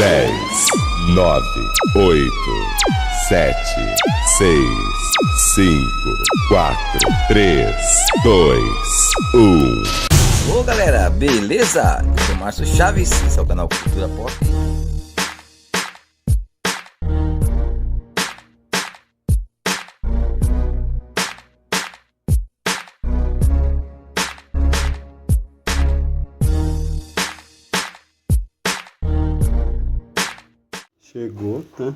10, 9, 8, 7, 6, 5, 4, 3, 2, 1. Ô galera, beleza? Eu sou o Márcio Chaves, esse é o canal Cultura Pop. Chegou, né?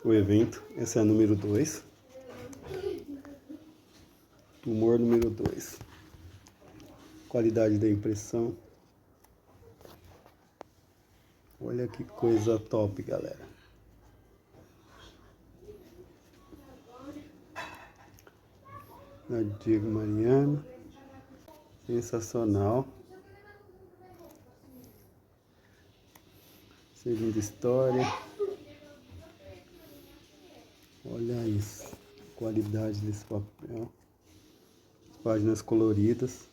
O evento, esse é o número 2. Tumor número 2. Qualidade da impressão. Olha que coisa top, galera. Da Diego Mariano. Sensacional. Segunda história. Olha isso. Qualidade desse papel. Páginas coloridas.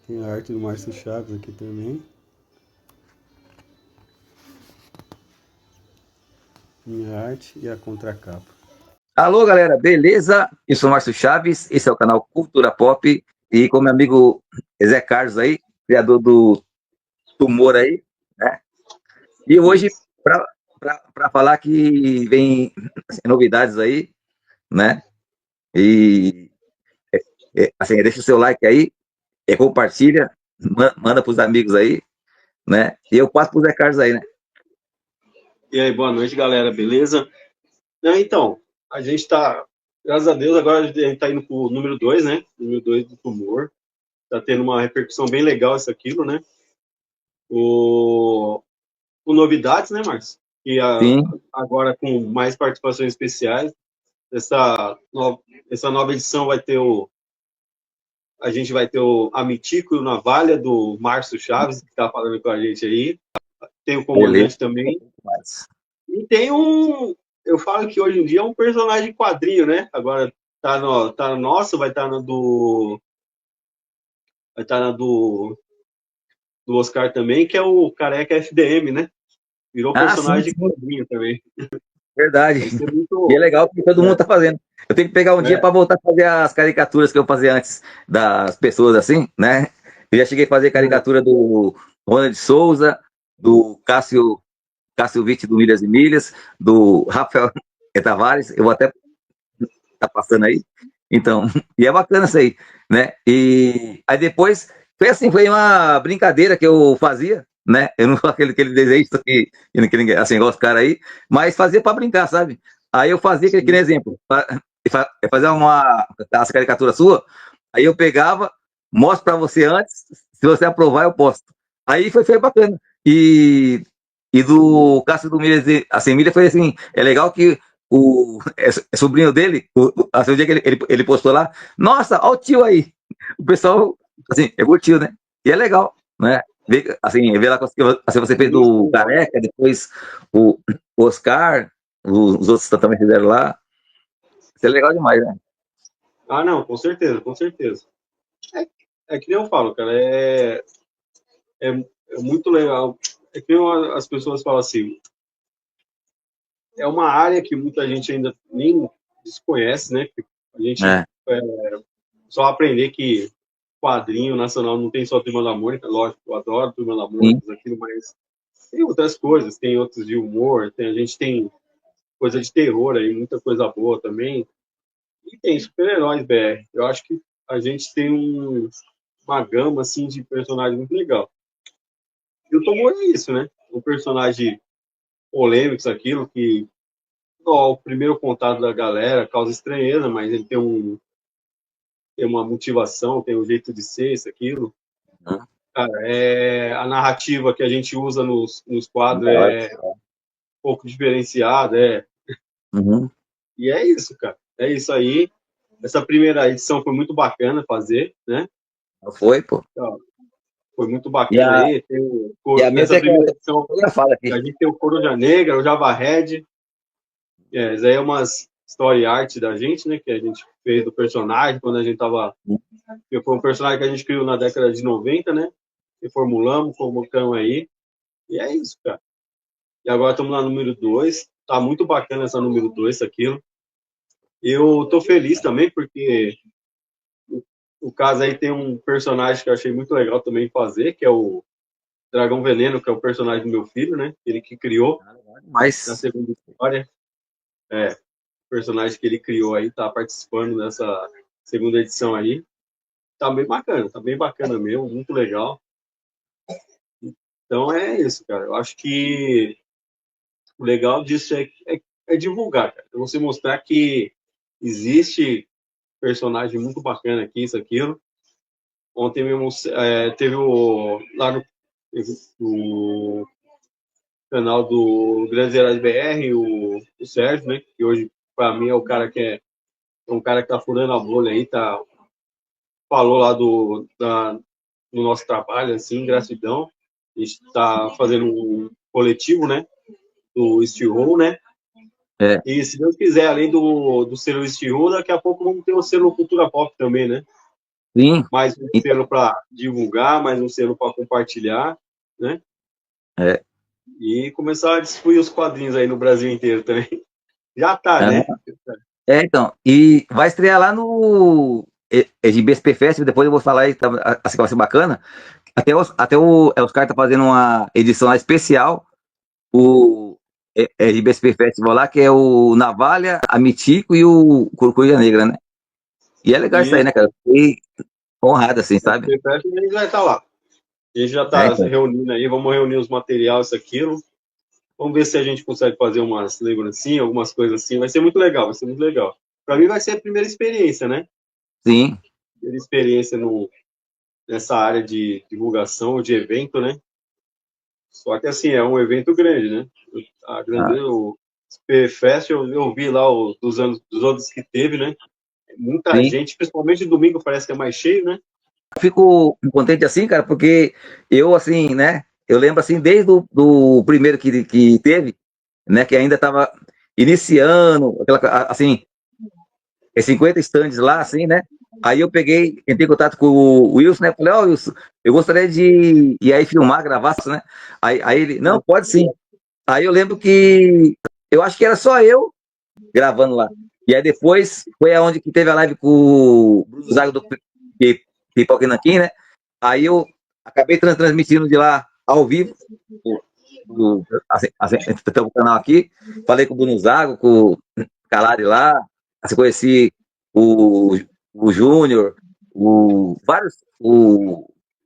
Tem a arte do Márcio Chaves aqui também. Minha arte e a contracapa. Alô galera, beleza? Eu sou o Márcio Chaves, esse é o canal Cultura Pop. E com meu amigo Zé Carlos aí, criador do Tumor aí, né? E hoje, para falar que vem novidades aí, né? E assim, deixa o seu like aí, compartilha, manda para os amigos aí, né? E eu passo para o Zé Carlos aí, né? E aí, boa noite, galera, beleza? Então, a gente tá, graças a Deus, agora a gente tá indo pro número 2, né? Número 2 do Tumor. Tá tendo uma repercussão bem legal isso aquilo, né? O novidades, né, Márcio? E Sim, agora com mais participações especiais. Essa nova edição vai ter a gente vai ter o Amitico e o Navalha do Márcio Chaves, que tá falando com a gente aí. Tem o beleza. comandante também. E tem eu falo que hoje em dia é um personagem quadrinho, né? Agora tá no nosso, vai estar na do Oscar também, que é o Careca FDM, né? Virou Ah, sim, personagem de sim, quadrinho também. verdade. Vai ser E é muito, legal que todo mundo tá fazendo. Eu tenho que pegar um dia né? para voltar a fazer as caricaturas que eu fazia antes das pessoas assim, né? Eu já cheguei a fazer caricatura do Ronald Souza, do Cássio Witt do Milhas e Milhas, do Rafael Tavares, eu vou até tá passando aí. Então, e é bacana isso aí, né? E aí depois foi assim, foi uma brincadeira que eu fazia, né? Eu não sou aquele desenhista que ninguém, assim, gosta do cara aí, mas fazia para brincar, sabe? Aí eu fazia aquele exemplo, fazer essa caricatura sua, aí eu pegava, mostro para você antes, se você aprovar eu posto. Aí foi bacana. E do Cássio do Milhas, assim, Milha foi assim, é legal que é sobrinho dele, assim, o dia que ele postou lá, nossa, olha o tio aí. O pessoal, assim, é curtiu, né? E é legal, né? Ver lá, assim, você fez do Careca, depois o Oscar, os outros também fizeram lá. Isso é legal demais, né? Ah, não, com certeza, com certeza. É, é que nem eu falo, cara, é muito legal. É que nem as pessoas falam assim, é uma área que muita gente ainda nem desconhece, né? Que a gente É, só aprender que quadrinho nacional não tem só Turma da Mônica, lógico, eu adoro Turma da sim. Mônica, aquilo, mas tem outras coisas, tem outros de humor, a gente tem coisa de terror aí, muita coisa boa também, e tem super-heróis BR. Eu acho que a gente tem uma gama, assim, de personagens muito legal. E o Tomoe é isso, né? Um personagem polêmico, isso, aquilo, que ó, o primeiro contato da galera causa estranheza, mas ele tem uma motivação, tem um jeito de ser, isso, aquilo. Cara, a narrativa que a gente usa nos quadros é um pouco diferenciada, Uhum. e é isso, cara. É isso aí. Essa primeira edição foi muito bacana fazer, né? Foi, pô. Então, foi muito E bacana a, aí. e a minha Nessa primeira edição, fotografada a aqui. gente tem o Coruja Negra, o Java Red, isso aí story art da gente, né? Que a gente fez do personagem quando a gente tava. Que foi um personagem que a gente criou na década de 90, né? Reformulamos, colocamos aí. E é isso, cara. E agora estamos na número 2. Tá muito bacana essa número 2, aquilo. Eu tô feliz também, porque o caso aí tem um personagem que eu achei muito legal também fazer, que é o Dragão Veneno, que é o personagem do meu filho, né? Ele que criou na Mas, segunda história. É, o personagem que ele criou aí tá participando dessa segunda edição aí. Tá bem bacana mesmo, muito legal. Então é isso, cara. Eu acho que o legal disso é divulgar, cara. É você mostrar que existe personagem muito bacana aqui, isso, aquilo. Ontem mesmo teve lá no teve o canal do Grandes Heróis BR, o Sérgio, né? Que hoje, para mim, é o cara que é um cara que tá furando a bolha aí, falou lá do nosso trabalho, assim, gratidão. A gente tá fazendo um coletivo, né? Do Steel, né? é, E se Deus quiser, além do selo Steel, daqui a pouco vamos ter o selo Cultura Pop também, né? sim. Mais um selo para divulgar, mais um selo para compartilhar, né? É, E começar a distribuir os quadrinhos aí no Brasil inteiro também. Já tá, né? então, e vai estrear lá no GBSP Festival, depois eu vou falar aí, assim que vai ser bacana. Os caras tá fazendo uma edição lá especial, o GBSP Festival lá, que é o Navalha, a Mitico e o Corcoilha Negra, né? E é legal isso aí, E né, cara? Fiquei honrado, assim, a sabe? gente vai estar lá. A gente já É, está então, reunindo aí, vamos reunir os materiais, isso, aquilo. Vamos ver se a gente consegue fazer umas lembrancinhas, algumas coisas assim. Vai ser muito legal, vai ser muito legal. Para mim vai ser a primeira experiência, né? sim. Primeira experiência nessa área de divulgação, de evento, né? Só que assim, é um evento grande, né? Ah, O SP-Fest, eu vi lá dos anos que teve, né? Muita sim. gente, principalmente domingo, parece que é mais cheio, né? Fico contente assim, cara, porque eu, assim, né? Eu lembro, assim, desde do primeiro que teve, né? Que ainda tava iniciando, assim, 50 stands lá, assim, né? Aí eu entrei em contato com o Wilson, né? Falei, ó, Wilson, eu gostaria de ir aí filmar, gravar, né? Aí ele, não, pode sim. Aí eu lembro que eu acho que era só eu gravando lá. E aí depois foi aonde que teve a live com o Bruno Zago do Pipoquinanquim, né? Aí eu acabei transmitindo de lá ao vivo, o canal aqui. Falei com o Bruno Zago, com o Calari lá, assim, conheci o, o Júnior, o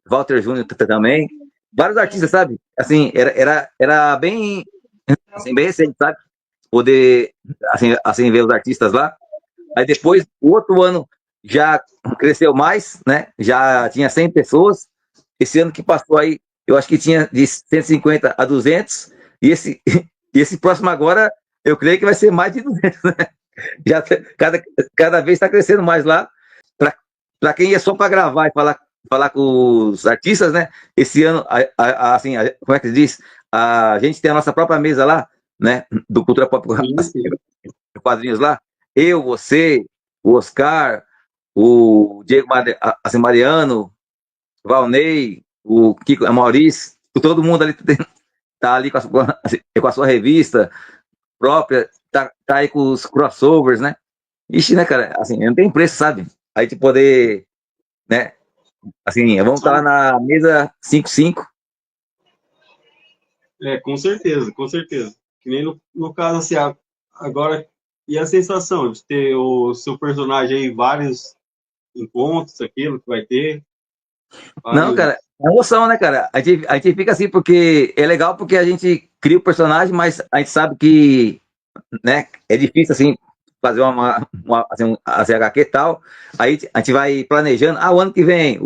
Walter Júnior também, vários artistas, sabe? Assim, era bem, assim, bem recente, sabe? Poder, assim, ver os artistas lá. Aí depois, o outro ano já cresceu mais, né? Já tinha 100 pessoas. Esse ano que passou aí, eu acho que tinha de 150 a 200. E esse próximo agora, eu creio que vai ser mais de 200, né? Já, cada vez está crescendo mais lá. Para quem é só para gravar e falar com os artistas, né? Esse ano, assim, como é que se diz? A gente tem a nossa própria mesa lá, né? Do Cultura Pop, Sim, assim, sim. quadrinhos lá. Eu, você, o Oscar, o Diego assim, Mariano, o Valnei, o Kiko, a Maurício, todo mundo ali tá ali com a sua revista própria, tá aí com os crossovers, né? Ixi, né, cara? Assim, não tem preço, sabe? Aí te poder, né? Assim, vamos estar lá na mesa 55. Com certeza, com certeza. Que nem no caso, assim, agora, e a sensação de ter o seu personagem aí, vários encontros, aquilo que vai ter, Não, vários. cara, é emoção, né, cara? A gente fica assim porque é legal porque a gente cria o personagem, mas a gente sabe que, né, é difícil, assim, fazer assim, assim, HQ e tal. Aí a gente vai planejando, o ano que vem,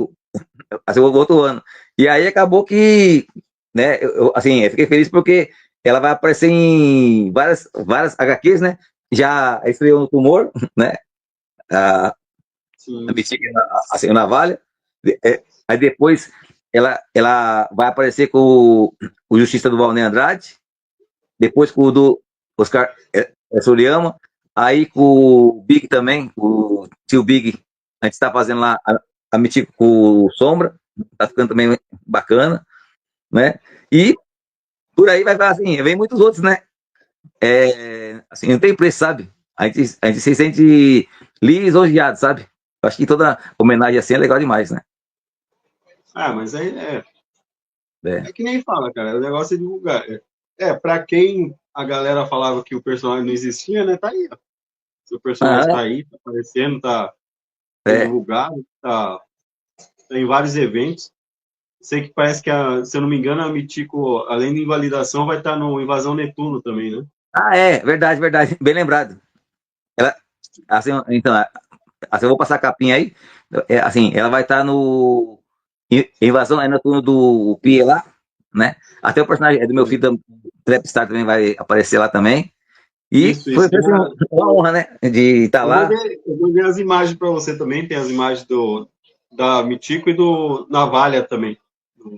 assim, o outro ano. E aí acabou que, né, assim, eu fiquei feliz porque ela vai aparecer em várias HQs, né? Já estreou no Tumor, né? A, a Sim, Bexiga, assim, o Navalha. Aí depois ela vai aparecer com o Justiça do Valnei Andrade, depois com o do Oscar Suriyama. Aí com o Big também, o tio Big, a gente tá fazendo lá a Mitico com o Sombra, tá ficando também bacana, né? E por aí vai assim, vem muitos outros, né? Assim, não tem preço, sabe? A gente se sente lisonjeado, sabe? Acho que toda homenagem assim é legal demais, né? Ah, mas É. é que nem fala, cara. O negócio é divulgar. Pra quem a galera falava que o personagem não existia, né? Tá aí, ó. Seu personagem Aham, tá aí, tá aparecendo, tá é. divulgado, tá em vários eventos. Sei que parece que, se eu não me engano, a Mitico, além de Invalidação, vai estar no Invasão Netuno também, né? Ah, verdade, verdade. Bem lembrado. Ela, assim, então, assim, eu vou passar a capinha aí. Assim, ela vai estar no Invasão, aí no turno do Pia lá, né? Até o personagem do meu filho, do Trapstar, também vai aparecer lá também. E foi Isso. assim, uma honra, né? De estar lá. Eu vou ver as imagens para você também. Tem as imagens da Mitico e do Navalha também.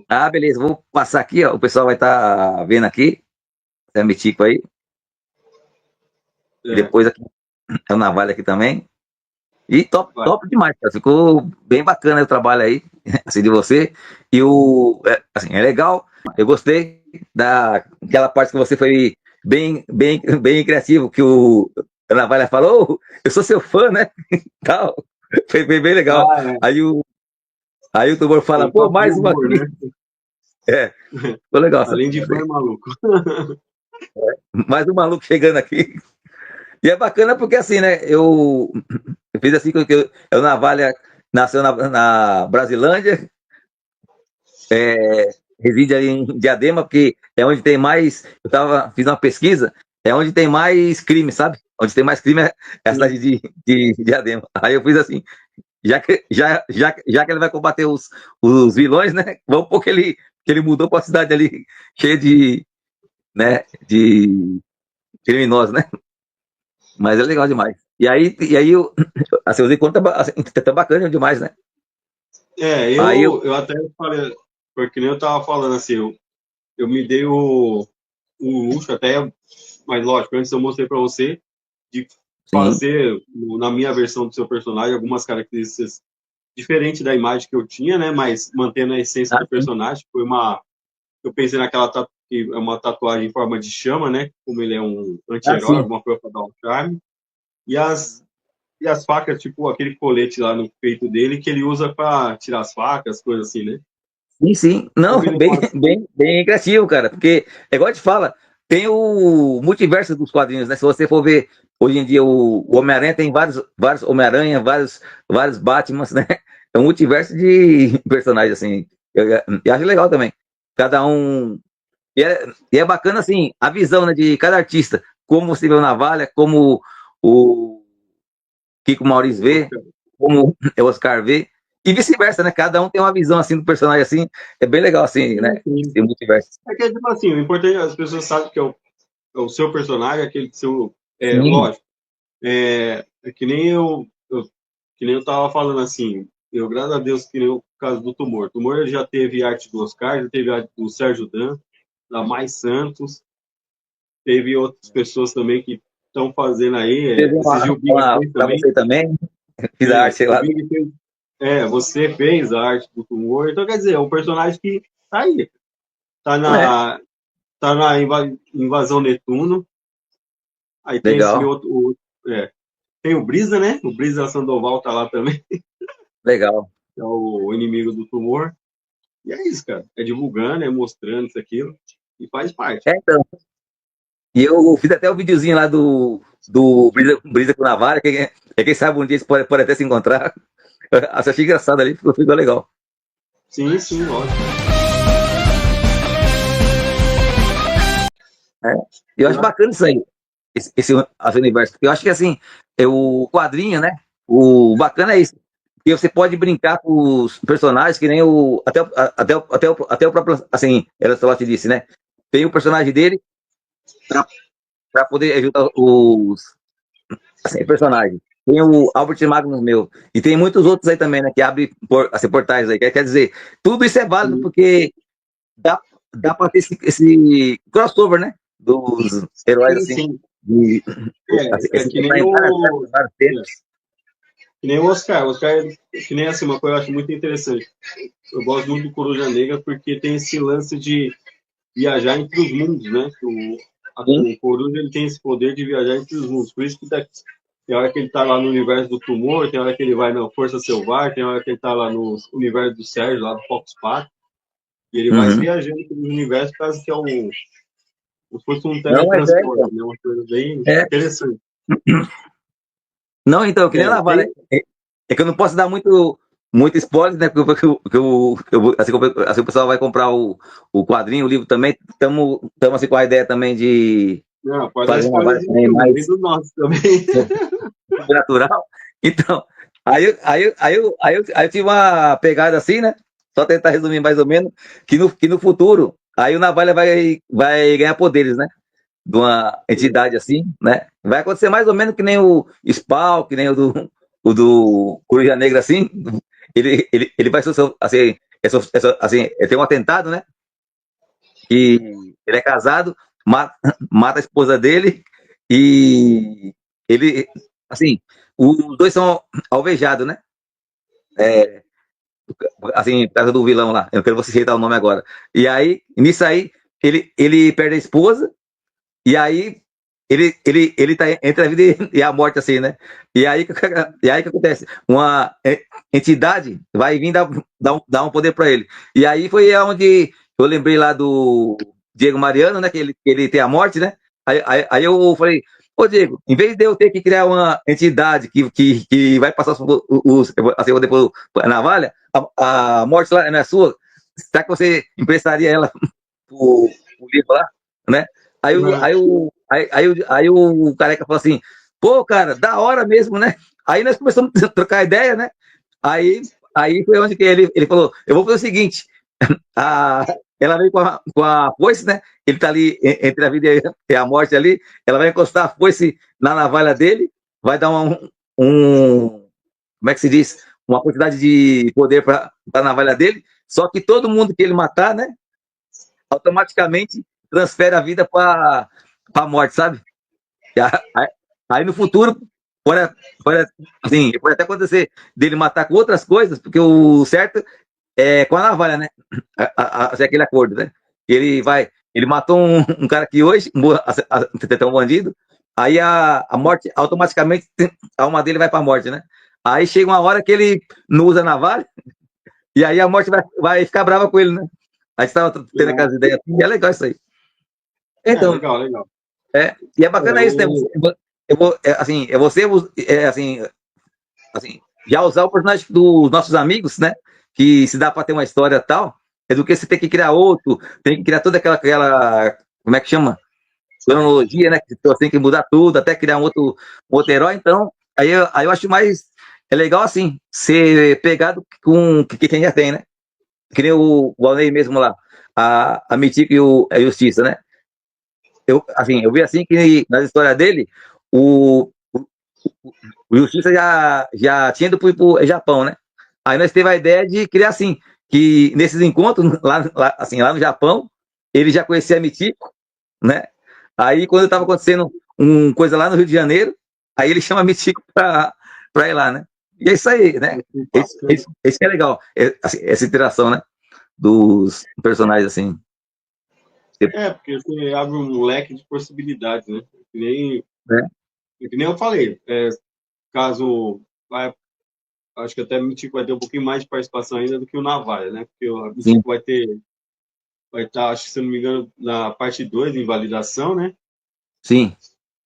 Ah, beleza, vou passar aqui, ó. O pessoal vai estar vendo aqui. É Mitico aí. E É, depois aqui é o Navalha aqui também. E top, vai. top demais, cara. Ficou bem bacana o trabalho aí, assim, de você. E assim, é legal. Eu gostei daquela parte que você foi bem criativo, que o Navalha falou, eu sou seu fã, né? Tal. Foi bem legal. Ah, é. Aí o Tumor fala, Tem pô, toque de mais uma humor, aqui. né? É, ficou legal essa Além de parte fã, aí. é maluco. Mais um maluco chegando aqui. E é bacana porque assim, né? Eu fiz assim, que o Navalha nasceu na Brasilândia, reside ali em Diadema, porque é onde tem mais. Fiz uma pesquisa, é onde tem mais crime, sabe? Onde tem mais crime é a cidade de Diadema. Aí eu fiz assim, já que ele vai combater os vilões, né? Vamos pôr que ele mudou para uma cidade ali cheia de criminosos, né? Mas é legal demais. E aí assim, os encontros tá bacana demais, né? Aí eu. Eu até falei, porque nem eu tava falando assim, eu me dei o luxo até, mas lógico, antes eu mostrei para você, de Sim. fazer, na minha versão do seu personagem, algumas características diferentes da imagem que eu tinha, né? Mas mantendo a essência Ah, do sim. personagem. Eu pensei naquela que é uma tatuagem em forma de chama, né? Como ele é um Ah, anti-herói, sim. alguma coisa para dar um charme. E as facas, tipo aquele colete lá no peito dele que ele usa para tirar as facas, coisas assim, né? Sim, sim. Não, Combina com bem, bem criativo, cara. Porque, é igual eu te fala, tem o multiverso dos quadrinhos, né? Se você for ver, hoje em dia, o Homem-Aranha tem vários Homem-Aranha, vários Batmans, né? É um multiverso de personagens, assim. Eu acho legal também. Cada um. E é bacana, assim, a visão, né, de cada artista. Como você vê o Navalha, como o Kiko Maurício vê, como o Oscar vê, e vice-versa, né? Cada um tem uma visão assim do personagem assim, é bem legal assim, né? sim. Esse multiverso. É que é tipo assim, o importante é as pessoas sabem que é o seu personagem, aquele seu. Sim, Lógico. É que nem que nem eu tava falando assim, eu, graças a Deus, que nem o caso do Tumor. Tumor ele já teve arte do Oscar, já teve arte do Sérgio Dan, da Mais Santos, teve outras pessoas também que estão fazendo aí. teve Esses dias o Big fez pra também. você também, fiz a arte, sei O lá. Big fez. Você fez a arte do Tumor. Então, quer dizer, é um personagem que tá aí. Tá É, na, tá na Invasão Netuno. Aí tem esse legal, outro. Tem o Brisa, né? O Brisa Sandoval tá lá também, legal. que é o inimigo do Tumor. E é isso, cara. É divulgando, é mostrando isso, aquilo. E faz parte. Então, e eu fiz até o videozinho lá do Brisa com Navalha, quem sabe um dia eles podem até se encontrar. Achei engraçado ali, ficou legal. Sim, sim, lógico. É. E eu acho bacana isso aí, esse universo. Eu acho que assim, o quadrinho, né? O bacana é isso. Que você pode brincar com os personagens, que nem até o próprio, assim, ela só te disse, né? Tem o personagem dele para poder ajudar os assim, personagens. Tem o Albert Magnus meu. E tem muitos outros aí também, né? Que abre assim, portais aí. Quer dizer, tudo isso é válido Sim, porque dá para ter esse crossover, né? Dos heróis, sim, assim. sim. de assim, É que nem em o. vários É, tempos. que nem o Oscar. O Oscar, que nem assim, uma coisa que eu acho muito interessante. Eu gosto muito do Coruja Negra porque tem esse lance de viajar entre os mundos, né? Sim. O Coruja ele tem esse poder de viajar entre os mundos. Por isso que tem hora que ele tá lá no universo do Tumor, tem hora que ele vai na Força Selvagem, tem hora que ele tá lá no universo do Sérgio, lá do Fox Pack, e ele vai se Uhum. viajando pelo universo, quase que é como se fosse um Não, mas então. teletransporte, né? Uma coisa bem É. interessante. Não, então, que nem a navalha. Tem, É que eu não posso dar muito spoiler, né? Assim, o pessoal vai comprar o quadrinho, o livro também. Estamos assim com a ideia também de não, pode dar fazer uma navalha spoiler de também nenhum, nem mais do nosso também. natural. Então, aí eu tive uma pegada assim, né? Só tentar resumir mais ou menos, que no futuro, aí o Navalha vai ganhar poderes, né? De uma entidade assim, né? Vai acontecer mais ou menos que nem o Spawn, que nem o do Coruja Negra, assim. Ele vai assim, assim, tem um atentado, né? Que ele é casado, mata a esposa dele e ele, assim, os dois são alvejados, né? É, assim, por causa do vilão lá, eu não quero você citar o nome agora. E aí, nisso aí, ele perde a esposa, e aí ele tá entre a vida e a morte, assim, né? E aí que acontece? Uma entidade vai vir dar um poder para ele. E aí foi onde eu lembrei lá do Diego Mariano, né? Que ele tem a morte, né? Aí eu falei, ô Diego, em vez de eu ter que criar uma entidade que vai passar assim, eu vou depois a navalha, a morte lá não é sua, será que você emprestaria ela pro livro lá, né? Aí o careca falou assim, pô, cara, da hora mesmo, né? Aí nós começamos a trocar ideia, né? Aí foi onde que ele falou, eu vou fazer o seguinte, a, ela veio com a foice, né? Ele tá ali entre a vida e a morte ali, ela vai encostar a foice na navalha dele, vai dar como é que se diz? Uma quantidade de poder para a navalha dele, só que todo mundo que ele matar, né? Automaticamente transfere a vida para a morte, sabe? Aí no futuro, pode, pode até acontecer dele matar com outras coisas, porque o certo é com a navalha, né? Aquele acordo, né? Ele matou um cara aqui hoje, um bandido, aí a morte, automaticamente, a alma dele vai para a morte, né? Aí chega uma hora que ele não usa a navalha, e aí a morte vai ficar brava com ele, né? A gente estava tendo aquelas ideias assim, e é legal isso aí. Então, Legal, legal. e é bacana isso, né? Eu, Assim, você assim, já usar o personagem dos nossos amigos, né? Que se dá para ter uma história tal, é do que você ter que criar outro, tem que criar toda aquela como é que chama? Cronologia, né? Que você tem que mudar tudo, até criar um outro herói. Então, aí eu acho mais é legal assim, ser pegado com o que quem já tem, né? Que nem o Alnei mesmo lá, a Mítico e a Justiça, né? Eu vi assim que nas histórias dele, o, o Justiça já tinha ido pro Japão, né? Aí nós teve a ideia de criar assim, que nesses encontros, lá no Japão, ele já conhecia a Mítico, né? Aí quando estava acontecendo uma coisa lá no Rio de Janeiro, aí ele chama a Mítico pra ir lá, né? E é isso aí, né? Esse que é legal, assim, essa interação, né? Dos personagens, assim. porque você abre um leque de possibilidades, né? Né? Que nem eu falei, caso acho que até o Mítico vai ter um pouquinho mais de participação ainda do que o Navalha, né? Porque o Sim, Mítico vai estar, acho que se eu não me engano, na parte 2 de invalidação, né? sim.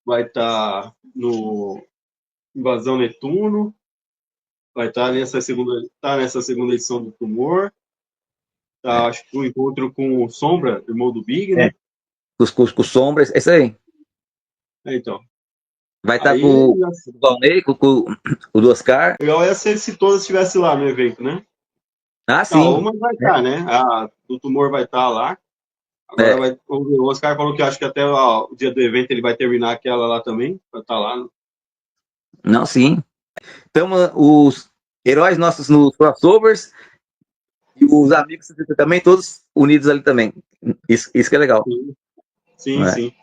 Vai estar no Invasão Netuno, vai estar nessa segunda edição do Tumor, tá, acho que o encontro com o Sombra, irmão do Big, É, né? com sombras, é isso aí. Então, Vai estar aí com o Valnei, com o do Oscar. legal é se todas estivessem lá no evento, né? Ah, Não, sim. uma vai estar, né? A do Tumor vai estar lá. Agora É, o Oscar falou que acho que até o dia do evento ele vai terminar aquela lá também, vai estar lá. não, sim. Então, os heróis nossos nos crossovers e os amigos também, todos unidos ali também. Isso que é legal. Sim, sim, Né? sim.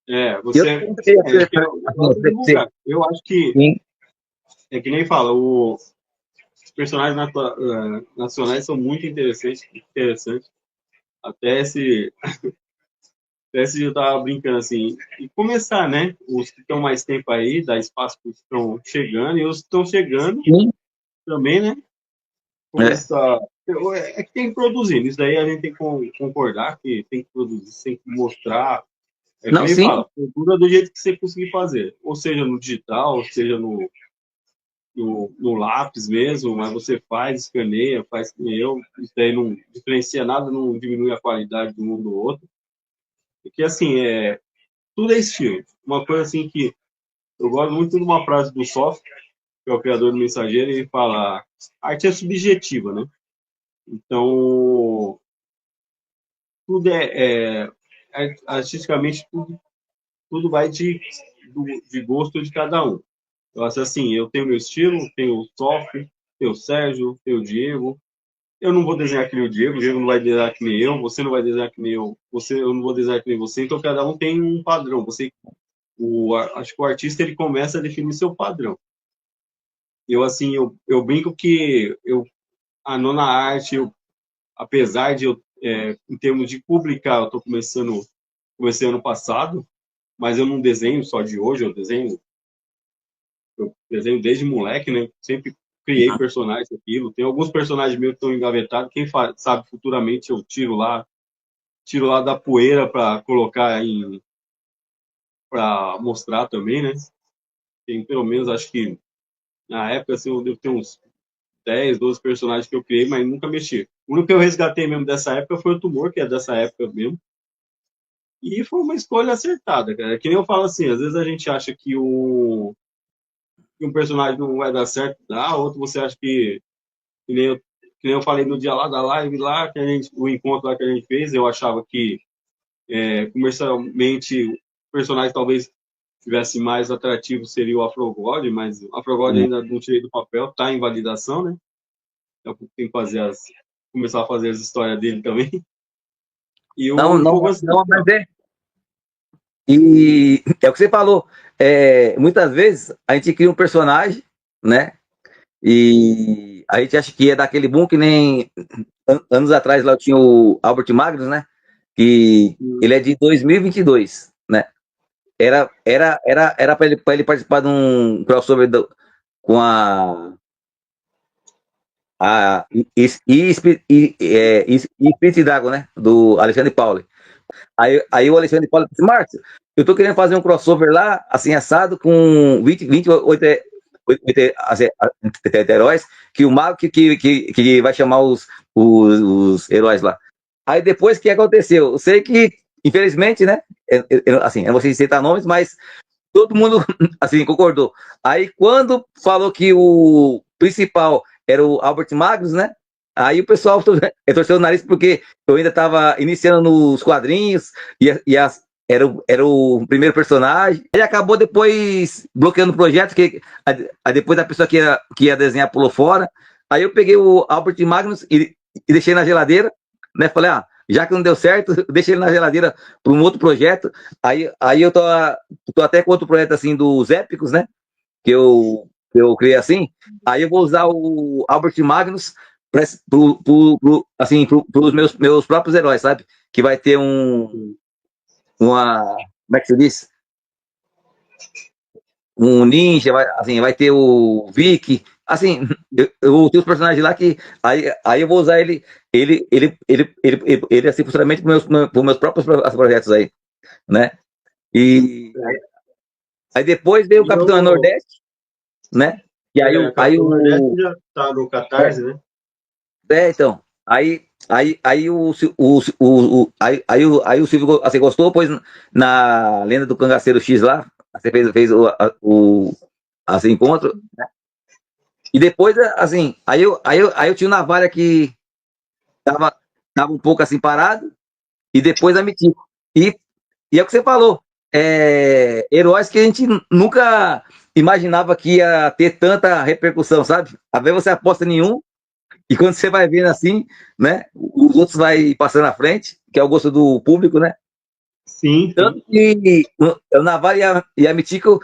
Eu Você. sempre queria É, que eu assim, gosto de divulgar. Eu acho que sim, é que nem fala, os personagens nacionais são muito interessantes. Até esse dia eu tava brincando assim, e começar, né? Os que estão mais tempo aí, dar espaço para os que estão chegando, e os que estão chegando sim, também, né? é. Começar. É que tem que produzir, isso daí a gente tem que concordar que tem que produzir, tem que mostrar. É que Não, nem sim, fala, procura do jeito que você conseguir fazer, ou seja no digital, ou seja no lápis mesmo, mas você faz, escaneia, faz que nem eu, isso daí não diferencia nada, não diminui a qualidade de um do outro, porque assim, tudo é estilo. Uma coisa assim que eu gosto muito de uma frase do Soft, que é o criador do Mensageiro, ele fala, arte é subjetiva, né? Então, tudo artisticamente, tudo vai de gosto de cada um. Eu acho assim, eu tenho meu estilo, tenho o Soft, tenho o Sérgio, tenho o Diego. Eu não vou desenhar que nem o Diego não vai desenhar que nem eu, você não vai desenhar que nem eu não vou desenhar que nem você, então cada um tem um padrão. Acho que o artista ele começa a definir seu padrão. Eu assim, eu brinco que a nona arte, apesar de em termos de publicar, eu estou comecei ano passado, mas eu não desenho só de hoje, eu desenho desde moleque, né? Sempre criei personagens aquilo. Tem alguns personagens meus que estão engavetados. Quem sabe futuramente eu tiro lá da poeira para colocar para mostrar também, né? Tem pelo menos, acho que na época assim, eu devo ter uns 10, 12 personagens que eu criei, mas nunca mexi. O único que eu resgatei mesmo dessa época foi o Tumor, que é dessa época mesmo. E foi uma escolha acertada, cara. Que nem eu falo assim, às vezes a gente acha que um personagem não vai dar certo, outro você acha que nem eu falei no dia lá da live lá, o encontro lá que a gente fez, eu achava que comercialmente o personagem talvez tivesse mais atrativo seria o Afrogod, mas o Afrogod sim. ainda não tirei do papel, tá em validação, né? Eu tenho que começar a fazer as histórias dele também. E Não, o não, fogo assim, não, ó. mas é. E é o que você falou. Muitas vezes a gente cria um personagem, né? E a gente acha que é daquele boom que nem anos atrás lá tinha o Albert Magnus, né? Que ele é de 2022, né? Era para ele participar de um crossover com a Espírito Dragon, né? Do Alexandre Pauli. Aí o Alexandre Pauli disse, Márcio, eu tô querendo fazer um crossover lá, assim, assado, com 28 assim, heróis, que o mago que vai chamar os heróis lá. Aí depois, o que aconteceu? Eu sei que, infelizmente, né? Assim, eu não vou citar nomes, mas todo mundo, assim, concordou. Aí, quando falou que o principal era o Albert Magnus, né? Aí o pessoal torceu o nariz porque eu ainda estava iniciando nos quadrinhos era o primeiro personagem. Aí acabou depois bloqueando o projeto, depois a pessoa que ia desenhar pulou fora. Aí eu peguei o Albert Magnus e deixei na geladeira, né? Falei, já que não deu certo, deixei ele na geladeira para um outro projeto. Aí eu tô até com outro projeto assim dos épicos, né? Que eu criei assim. Aí eu vou usar o Albert Magnus assim, os meus próprios heróis, sabe? Que vai ter uma. Como é que se diz? Um ninja, assim, vai ter o Vic. Assim, eu tenho os personagens lá que. Aí eu vou usar ele assim, futuramente para meus próprios projetos aí, né? E aí depois veio o E Capitão Nordeste, né? E Capitão Nordeste já tá no Catarse, né? então. Aí o Silvio assim, gostou, pois na Lenda do Cangaceiro X lá, você fez assim, encontro, né? E depois, assim, aí eu tinha o Navalha que tava, tava um pouco assim parado, e depois a Mitico. E é o que você falou, heróis que a gente nunca imaginava que ia ter tanta repercussão, sabe? Às vezes você aposta em um, e quando você vai vendo assim, né, os outros vai passando à frente, que é o gosto do público, né? Sim, Tanto sim. que o Navalha e a Mítico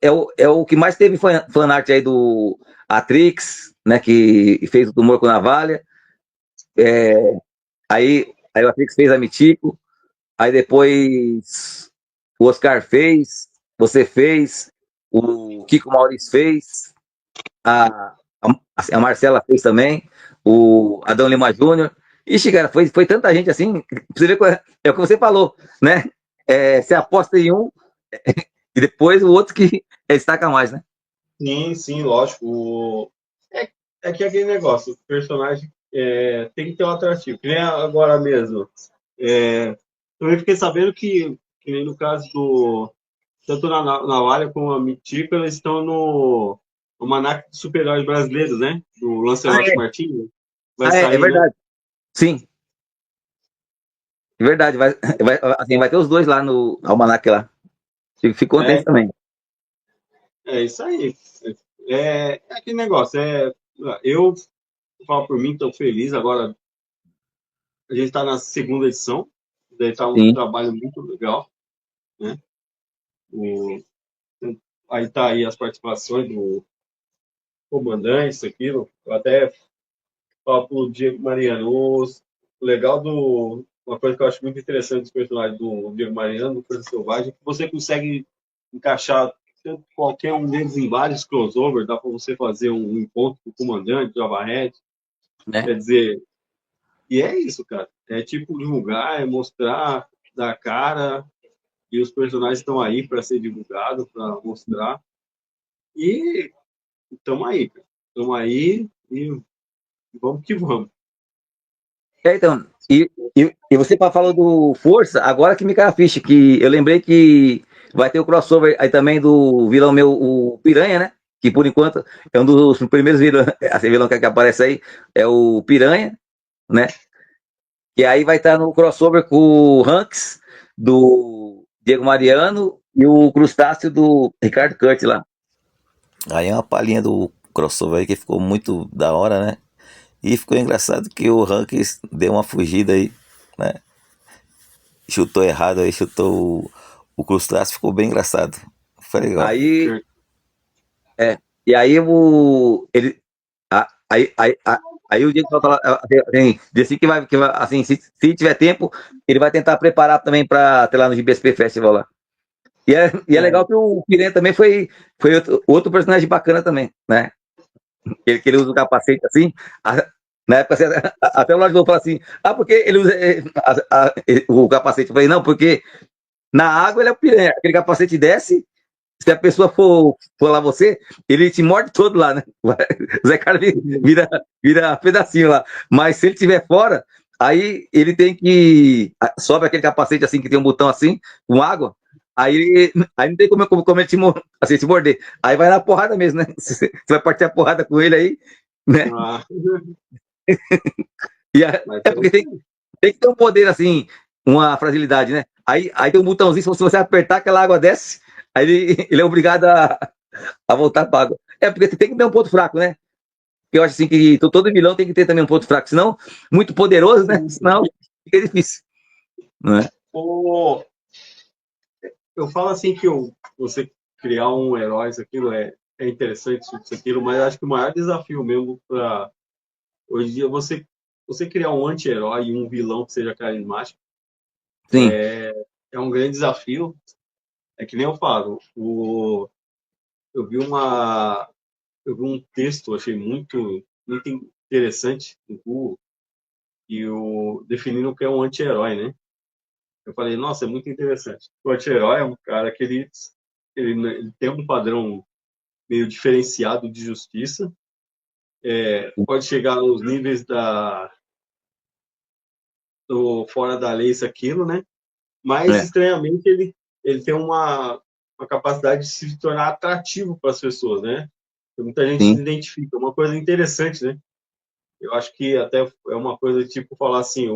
é o que mais teve fanart aí do Atrix, né? Que fez o tumor com o Navalha. É, aí o Atrix fez a Mítico. Aí depois o Oscar fez, você fez, o Kiko Maurício fez, a Marcela fez também, o Adão Lima Júnior. Ixi, cara, foi tanta gente assim, pra você ver é o que você falou, né? Você aposta em um e depois o outro que destaca mais, né? Sim, sim, lógico. É, é que aquele negócio, o personagem tem que ter um atrativo. Que nem agora mesmo. É, também fiquei sabendo que nem no caso do. Tanto na Navalha como a Mitico, eles estão no Almanac de Super-Heróis Brasileiros, né? Do Ah, Lancelot é, Martins. Vai é sair, né? verdade. Sim, é verdade. Vai ter os dois lá no Almanac lá. Fico É, contente também. é isso aí. É aquele negócio. Eu falo por mim, estou feliz. Agora a gente está na segunda edição. Daí está um Sim, trabalho muito legal, né? O, aí tá aí as participações do comandante, isso, aquilo. Eu até falo pro Diego Mariano. O legal uma coisa que eu acho muito interessante dos personagens do Diego Mariano, do Força Selvagem, é que você consegue encaixar qualquer um deles em vários crossover, dá para você fazer um encontro com o comandante, Jabba Head, né? quer dizer, e é isso, cara. É tipo divulgar, é mostrar, dar cara, e os personagens estão aí para ser divulgados, para mostrar. E estamos aí, cara. Estamos aí e vamos que vamos. Então, e você falou do Força, agora que me caiu a ficha, que eu lembrei que vai ter o crossover aí também do vilão meu, o Piranha, né? Que por enquanto é um dos primeiros vilões, assim, vilão que aparece aí, é o Piranha, né? E aí vai estar no crossover com o Hanks, do Diego Mariano, e o Crustáceo do Ricardo Curtis lá. Aí é uma palhinha do crossover aí que ficou muito da hora, né? E ficou engraçado que o Hanks deu uma fugida aí, né? Chutou errado aí, chutou o crustáceo, ficou bem engraçado. Foi legal. Aí, e aí aí o Diego vai falar, assim, disse que vai, assim, se tiver tempo, ele vai tentar preparar também para ter lá no GBSP Festival lá. E é É, legal que o Piranha também foi outro personagem bacana também, né? Que ele usa o capacete assim, na época até o Lorde falou assim, porque ele usa o capacete. Eu falei, não, porque na água ele é o Piranha, aquele capacete desce, se a pessoa for lá você, ele te morde todo lá, né? O Zé Carlos vira pedacinho lá. Mas se ele estiver fora, aí ele tem que. Sobe aquele capacete assim que tem um botão assim, com água. Aí não tem como ele assim, te morder. Aí vai na porrada mesmo, né? Você vai partir a porrada com ele aí, né? ah, mas É porque tem que ter um poder assim, uma fragilidade, né? Aí tem um botãozinho, se você apertar, aquela água desce, aí ele é obrigado a voltar para água. É porque tem que ter um ponto fraco, né? Eu acho assim que todo vilão tem que ter também um ponto fraco, senão, muito poderoso, né? Senão fica difícil, não é? o, eu falo assim que você criar um herói, isso aquilo é interessante, isso aquilo, mas acho que o maior desafio mesmo para hoje em dia você criar um anti-herói e um vilão que seja carismático Sim, é um grande desafio. É que nem eu falo, eu vi uma eu vi um texto, achei muito interessante no Google e definindo o que é um anti-herói, né? Eu falei, nossa, é muito interessante. O anti-herói é um cara que ele tem um padrão meio diferenciado de justiça, pode chegar nos níveis do fora da lei, isso, aquilo, né? Mas, é, estranhamente, ele tem uma capacidade de se tornar atrativo para as pessoas, né? Muita gente se sim. identifica. Uma coisa interessante, né? Eu acho que até é uma coisa tipo falar assim,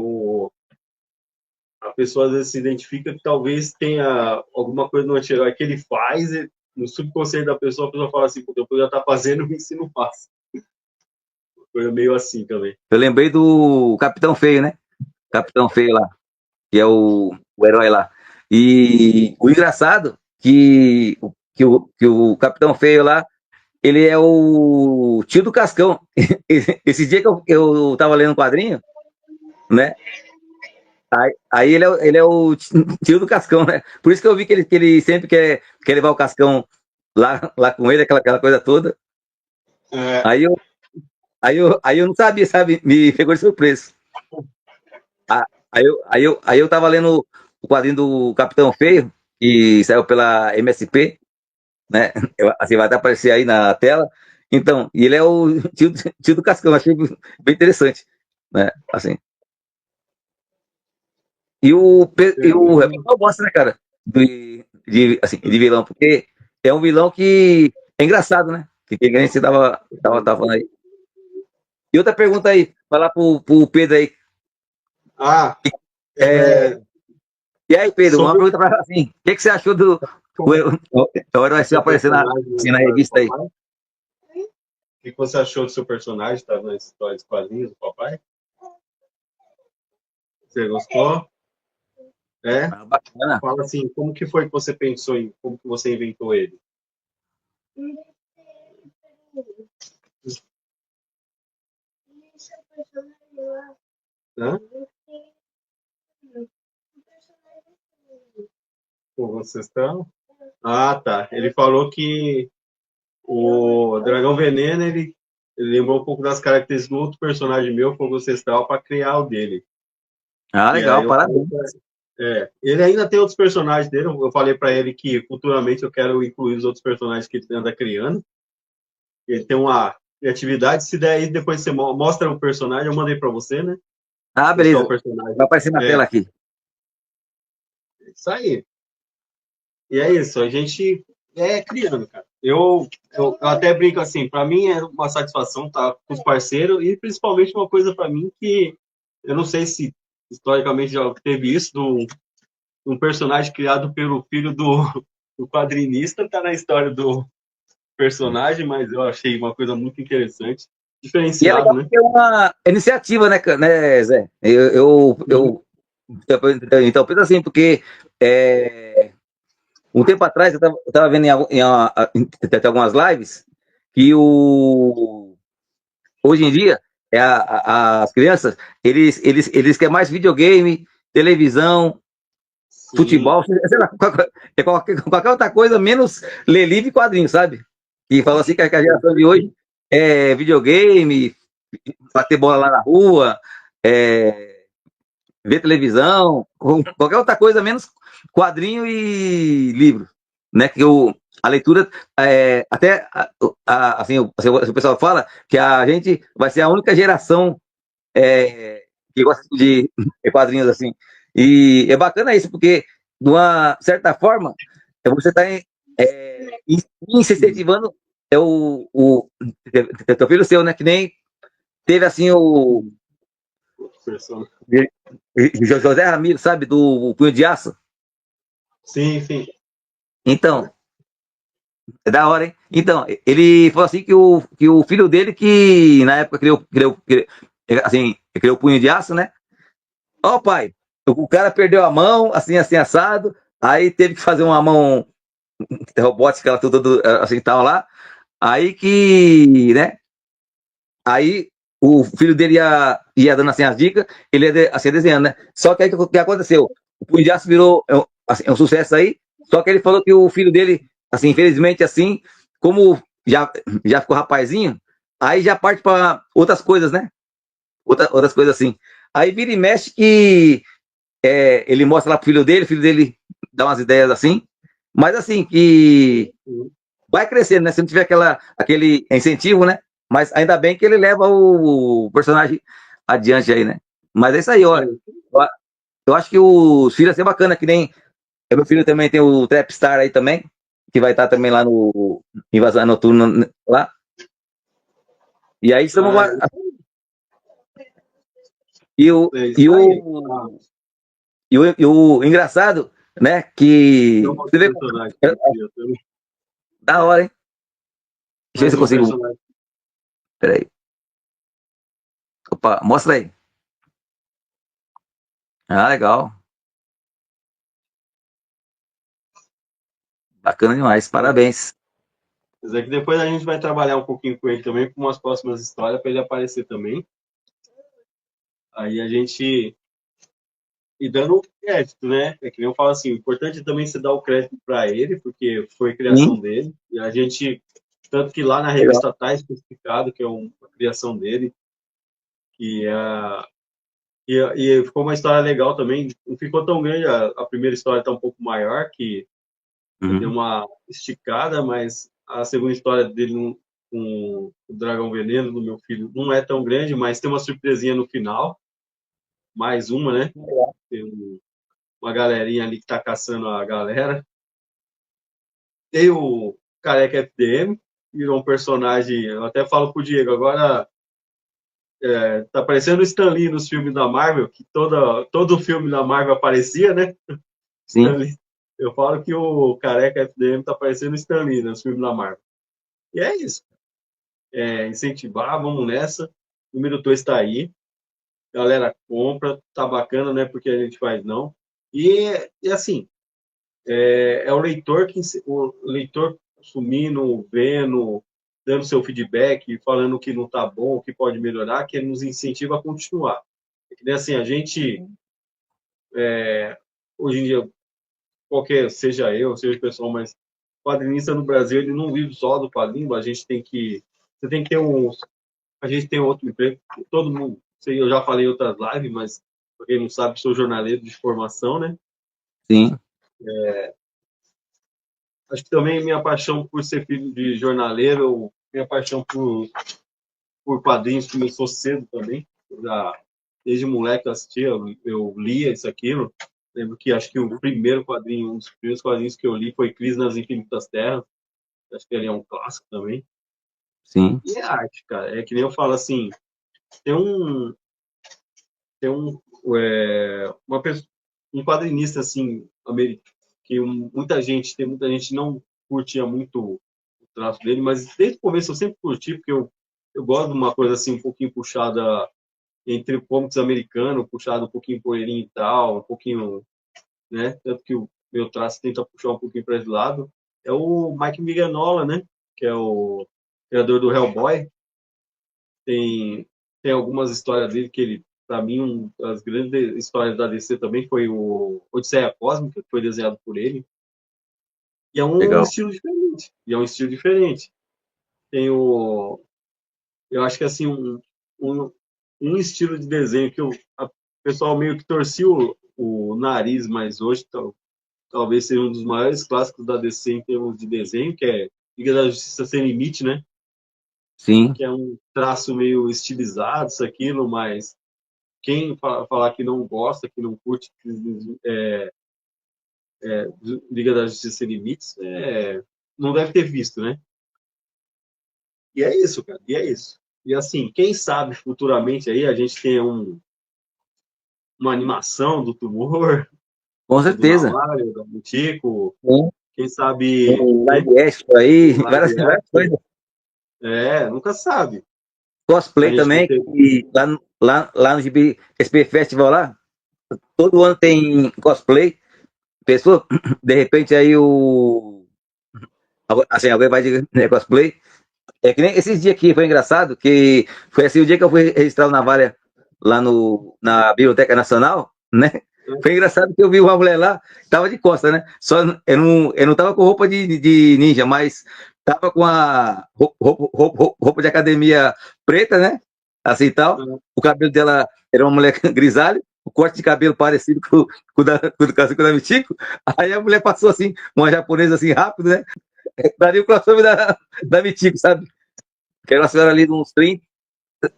a pessoa às vezes se identifica que talvez tenha alguma coisa no anti-herói que ele faz, e no subconsciente da pessoa, a pessoa fala assim, porque eu podia estar fazendo isso e não faço. Coisa meio assim também. Eu lembrei do Capitão Feio, né? Capitão Feio lá, que é o herói lá. E o engraçado que o Capitão Feio lá, ele é o tio do Cascão. Esse dia que eu tava lendo um quadrinho, né? Aí ele é o tio do Cascão, né? Por isso que eu vi que ele sempre quer levar o Cascão lá com ele, aquela coisa toda. É, Aí eu não sabia, sabe? Me pegou de surpresa. Ah, aí eu tava lendo o quadrinho do Capitão Feio, que saiu pela MSP, né? Assim, vai até aparecer aí na tela. Então, e ele é o tio do Cascão, achei bem interessante, né? Assim. E o Rebelde gosta, né, cara? De vilão, porque é um vilão que é engraçado, né? Que nem você tava falando aí. E outra pergunta aí, vai lá pro Pedro aí. ah, É, é, e aí, Pedro, uma sobre pergunta pra assim, o que você achou do. O herói o seu seu aparecer personagem na assim, na história do revista aí? papai. O que você achou do seu personagem, tá na história dos quadrinhos do papai? Você gostou? É? Ah, bacana. Fala assim, como que foi que você pensou em, como que você inventou ele? Hã? Com vocês estão? Ah, tá. Ele falou que o Dragão Veneno, ele lembrou um pouco das características do outro personagem meu, Fogo Ancestral, para criar o dele. Ah, E aí legal, eu falei parabéns. ele ainda tem outros personagens dele. Eu falei para ele que futuramente eu quero incluir os outros personagens que ele anda criando. Ele tem uma criatividade. Se der aí, depois você mostra o personagem. Eu mandei para você, né? Ah, Mostrar o beleza. Vai personagem. aparecer na É, tela aqui. isso aí. E é isso. A gente é criando, cara. Eu até brinco assim. Para mim é uma satisfação estar com os parceiros e principalmente uma coisa para mim que eu não sei se historicamente já teve isso um personagem criado pelo filho do quadrinista tá na história do personagem, mas eu achei uma coisa muito interessante, E é diferenciado, legal né? porque é uma iniciativa, né, Zé? Sim, Então, pensa assim, porque um tempo atrás eu tava vendo em algumas lives que hoje em dia as crianças eles querem mais videogame, televisão, sim, futebol, sei lá, qualquer outra coisa, menos ler livro e quadrinho, sabe? E falou assim que a geração de hoje é videogame, bater bola lá na rua, é, ver televisão, qualquer outra coisa, menos quadrinho e livro. Né? A leitura, até assim, o pessoal fala que a gente vai ser a única geração que gosta de quadrinhos assim. E é bacana isso, porque, de uma certa forma, você está incentivando teu filho seu, né? Que nem teve assim o persona. José Ramiro, sabe, do Punho de Aço. Sim, sim. Então, é da hora, hein? Então, ele falou assim que o filho dele, que na época assim, criou o Punho de Aço, né? Ó, pai, o cara perdeu a mão, assim, assim, assado, aí teve que fazer uma mão robótica, ela tudo assim, tal lá. Aí que, né? Aí o filho dele ia dando assim as dicas, ele ia assim, desenhando, né? Só que aí o que aconteceu? O Punho de Aço virou assim, um sucesso aí, só que ele falou que o filho dele, assim, infelizmente, assim, como já ficou rapazinho, aí já parte para outras coisas, né? Outras coisas assim. Aí vira e mexe que ele mostra lá pro filho dele dá umas ideias assim, mas assim, que vai crescendo, né? Se não tiver aquele incentivo, né? Mas ainda bem que ele leva o personagem adiante aí, né? Mas é isso aí, ó. Sim. Eu acho que os filhos ia ser bacana, que nem. Meu filho também tem o Trapstar aí também, que vai estar também lá no Invasão Noturna lá. E aí estamos. Ah, E o, é e isso aí. Ah, o, e o engraçado, né? tem Que. um outro Você vê como. personagem que ele cria também. Da hora, hein? Deixa eu ver se Mais eu um consigo. personagem. Peraí. Opa, mostra aí. Ah, legal. Bacana demais, parabéns. Mas é que depois a gente vai trabalhar um pouquinho com ele também, com umas próximas histórias, para ele aparecer também. Aí a gente. E dando crédito, né? É que nem eu falo assim, o importante é também você dar o crédito para ele, porque foi Sim, criação dele. E a gente. Tanto que lá na legal. revista está especificado que é uma criação dele. E, e ficou uma história legal também. Não ficou tão grande, a primeira história está um pouco maior, que deu Uhum. uma esticada, mas a segunda história dele com o Dragão Veneno do meu filho não é tão grande, mas tem uma surpresinha no final, mais uma, né? Tem uma galerinha ali que tá caçando a galera. Tem o Careca FDM, virou um personagem, eu até falo pro Diego, agora tá parecendo o Stan Lee nos filmes da Marvel, que todo filme da Marvel aparecia, né? Stan Sim, Lee. Eu falo que o Careca FDM tá parecendo o Stan Lee nos filmes da Marvel. E é isso. Incentivar, vamos nessa. O número 2 está aí. Galera, compra, tá bacana, né? Porque a gente faz não. E assim, é o leitor consumindo, vendo, dando seu feedback, falando que não tá bom, o que pode melhorar, que nos incentiva a continuar. É que nem assim, a gente, hoje em dia, qualquer, seja eu, seja o pessoal, mas quadrinista no Brasil, ele não vive só do quadrinho, você tem que ter a gente tem outro emprego, todo mundo, sei, eu já falei em outras lives, mas pra quem não sabe, sou jornaleiro de formação, né? sim. Acho que também minha paixão por ser filho de jornaleiro, minha paixão por quadrinhos começou cedo também. Desde moleque eu assistia, eu lia isso, aquilo. Lembro que acho que o primeiro quadrinho, um dos primeiros quadrinhos que eu li foi Crise nas Infinitas Terras. Acho que ele é um clássico também. Sim. E é arte, cara. É que nem eu falo assim, tem um, tem um, uma pessoa, um quadrinista assim, que muita gente não curtia muito o traço dele, mas desde o começo eu sempre curti, porque eu gosto de uma coisa assim, um pouquinho puxada entre o comics americano, puxado um pouquinho por oriental, um pouquinho, né? Tanto que o meu traço tenta puxar um pouquinho para esse lado. É o Mike Mignola, né? Que é o criador do Hellboy. Tem, tem algumas histórias dele que ele, para mim, uma das grandes histórias da DC também foi o Odisseia Cósmica, que foi desenhado por ele. E é um Legal. estilo diferente. E é um estilo diferente. Tem o. Eu acho que assim, um, um estilo de desenho que o pessoal meio que torcia o nariz, mas hoje talvez seja um dos maiores clássicos da DC em termos de desenho, que é Liga da Justiça Sem Limite, né? Sim. Que é um traço meio estilizado, isso, aquilo, mas quem falar que não gosta, que não curte Liga da Justiça Sem Limites, não deve ter visto, né? E é isso, cara, e é isso. E assim, quem sabe futuramente aí a gente tem uma animação do Tumor, Com do certeza. Namário, do Tico, Sim. quem sabe, Um né? live action aí, Um várias, live várias action. coisas. Nunca sabe. A Cosplay gente não também, tem. que lá no GB, SP Festival lá, todo ano tem cosplay. Pessoa, de repente aí assim, alguém vai de cosplay. É que nem esses dias aqui foi engraçado, que foi assim o dia que eu fui registrar o Navalha lá na Biblioteca Nacional, né? Foi engraçado que eu vi uma mulher lá, tava de costa, né? Só eu não tava com roupa de ninja, mas tava com a roupa de academia preta, né? Assim e tal. O cabelo dela era uma mulher grisalha, o corte de cabelo parecido com o da Mitico. Aí a mulher passou assim, uma japonesa assim rápido, né? Daria o crossover da Mitico, sabe? Que era uma senhora ali de uns 30,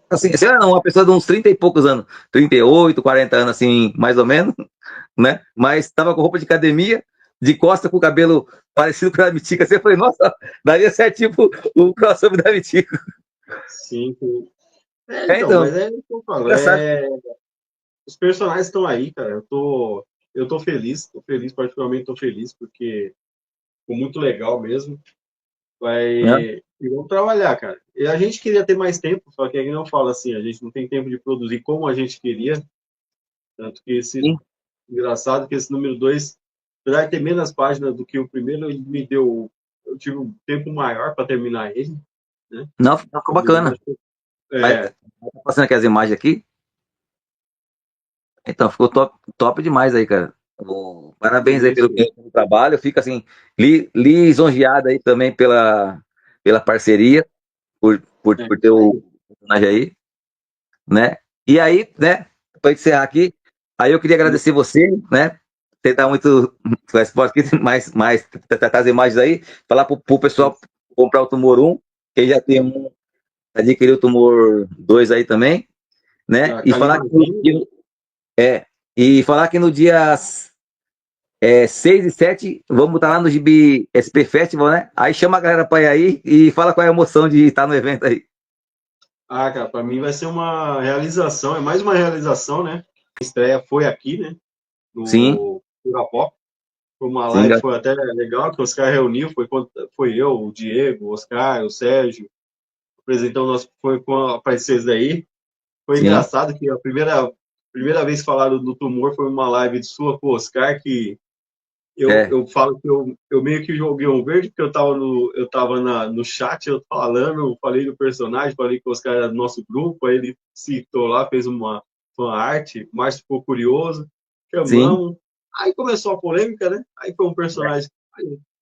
assim, senhora não, uma pessoa de uns 30 e poucos anos, 38, 40 anos, assim, mais ou menos, né? Mas estava com roupa de academia, de costa, com o cabelo parecido com a da Mitica. Assim, eu falei, nossa, daria certinho o crossover da Mitica. Sim. Então, Então, mas é o que eu falo. engraçado. Os personagens estão aí, cara. Eu tô feliz, particularmente tô feliz, porque ficou muito legal mesmo. Né? E vamos trabalhar, cara. E a gente queria ter mais tempo, só que aí não fala assim, a gente não tem tempo de produzir como a gente queria. Tanto que Sim, engraçado que esse número 2 apesar de ter menos páginas do que o primeiro, ele me deu, eu tive um tempo maior para terminar ele, né? Não, ficou bacana. É, Tá passando aqui as imagens aqui. Então, ficou top demais aí, cara. Parabéns aí pelo trabalho. Eu fico assim, lisonjeado aí também pela parceria, por ter o personagem aí, né? E aí, né, para encerrar aqui, aí eu queria agradecer você, né? Tentar muito esporte aqui, mais as imagens aí, falar pro pessoal comprar o Tumor 1, que já tem um, adquiriu o Tumor 2 aí também, né? E falar que no dia 6 e 7 vamos estar lá no Gibi SP Festival, né? Aí chama a galera para ir aí e fala qual é a emoção de estar no evento aí. Cara, para mim vai ser uma realização, é mais uma realização, né? A estreia foi aqui, né? No Pop. Foi uma live, foi até legal, que o Oscar reuniu, foi eu, o Diego, o Oscar, o Sérgio, apresentando nosso, foi com aparecer daí. Foi engraçado que a primeira vez que falaram do Tumor foi uma live de sua com o Oscar, que eu falo que eu meio que joguei um verde, porque eu tava no chat, eu falei do personagem, falei que o Oscar era do nosso grupo, aí ele citou lá, fez uma fanart, o Márcio ficou curioso, chamamos, aí começou a polêmica, né? Aí foi um personagem,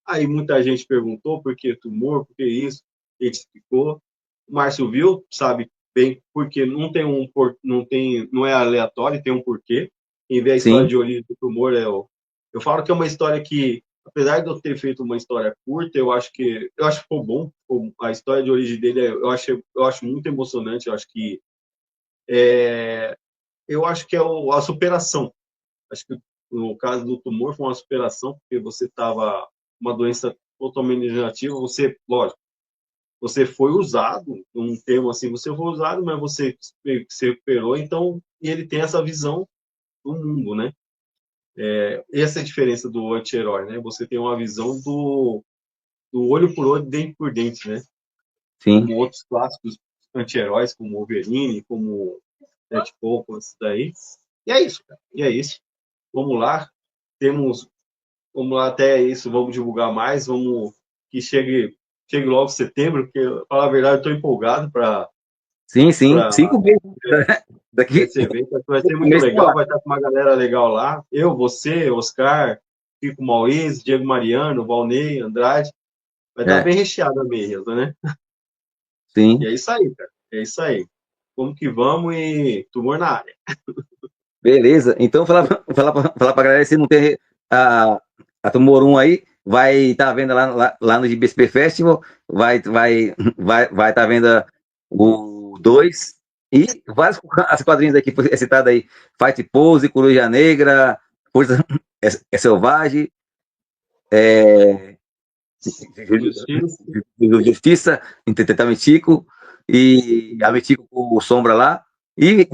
aí muita gente perguntou por que Tumor, por que isso, ele explicou, o Márcio viu, sabe bem, porque não é aleatório, tem um porquê, quem vê a história de origem do Tumor eu falo que é uma história que, apesar de eu ter feito uma história curta, eu acho que ficou bom. A história de origem dele eu acho muito emocionante. Eu acho que é a superação. Acho que no caso do Tumor foi uma superação, porque você estava uma doença totalmente degenerativa. Você foi usado, um termo assim, você foi usado, mas você se recuperou. Então, e ele tem essa visão do mundo, né? Essa é a diferença do anti-herói, né? Você tem uma visão do olho por olho, dente por dente, né? Sim. Como outros clássicos anti-heróis, como Wolverine, como Deadpool, isso daí. E é isso, cara. E é isso. Vamos lá. Vamos lá até isso, vamos divulgar mais, vamos que chegue logo setembro, porque, pra falar a verdade, eu tô empolgado para Sim. 5 meses. Daqui. Esse evento vai ser muito legal, vai estar com uma galera legal lá. Eu, você, Oscar, Kiko Maurício, Diego Mariano, Valnei, Andrade. Vai estar bem recheado a mesa, né? Sim. E é isso aí, cara. É isso aí. Vamos que vamos e Tumor na área. Beleza. Então, falar pra galera, se não tem a Tumor 1 aí, vai estar vendo lá no GBSP Festival, vai estar vendo o 2 e vários as quadrinhos aqui citados aí, Fight Pose, Coruja Negra, Força Selvagem, Justiça, Interpretar Mitico, e a Mitico com o Sombra lá, e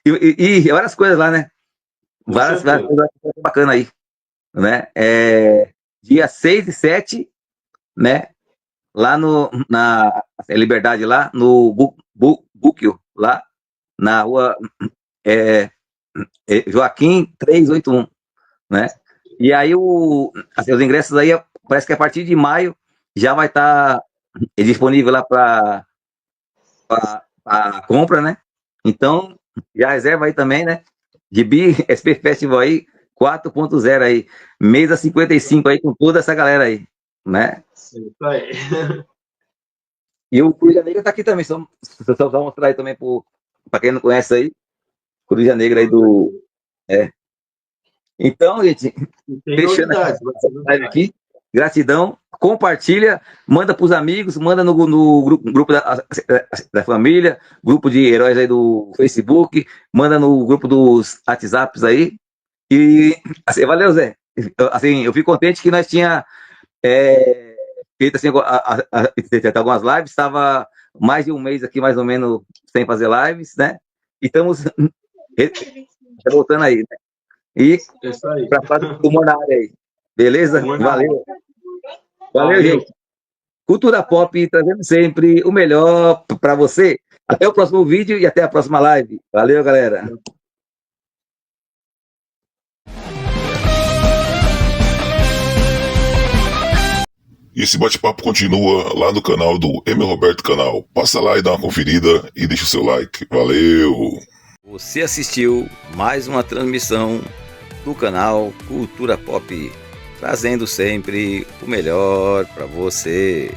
várias coisas lá, né? Várias coisas bacanas aí, né? Dia 6 e 7, né? Lá na Liberdade, lá no Búquio, lá na rua Joaquim 381, né? E aí os ingressos aí, parece que a partir de maio já vai estar disponível lá para compra, né? Então, já reserva aí também, né? Gibi SP Festival aí, 4.0 aí, mesa 55 aí, com toda essa galera aí, né? Isso aí. E o Coruja Negra tá aqui também, só mostrar aí também para quem não conhece aí, Coruja Negra aí do... Então, gente, fechando aqui, gratidão, compartilha, manda para os amigos, manda no grupo da família, grupo de heróis aí do Facebook, manda no grupo dos WhatsApps aí, e assim, valeu, Zé. Assim, eu fico contente que nós tinha feito assim, algumas lives, estava mais de um mês aqui, mais ou menos, sem fazer lives, né? E estamos voltando aí, né? E para fazer o Tumor na área aí. Beleza? Valeu, gente. Cultura Pop trazendo sempre o melhor para você. Até o próximo vídeo e até a próxima live. Valeu, galera. E esse bate-papo continua lá no canal do M. Roberto Canal. Passa lá e dá uma conferida e deixa o seu like. Valeu! Você assistiu mais uma transmissão do canal Cultura Pop, trazendo sempre o melhor para você.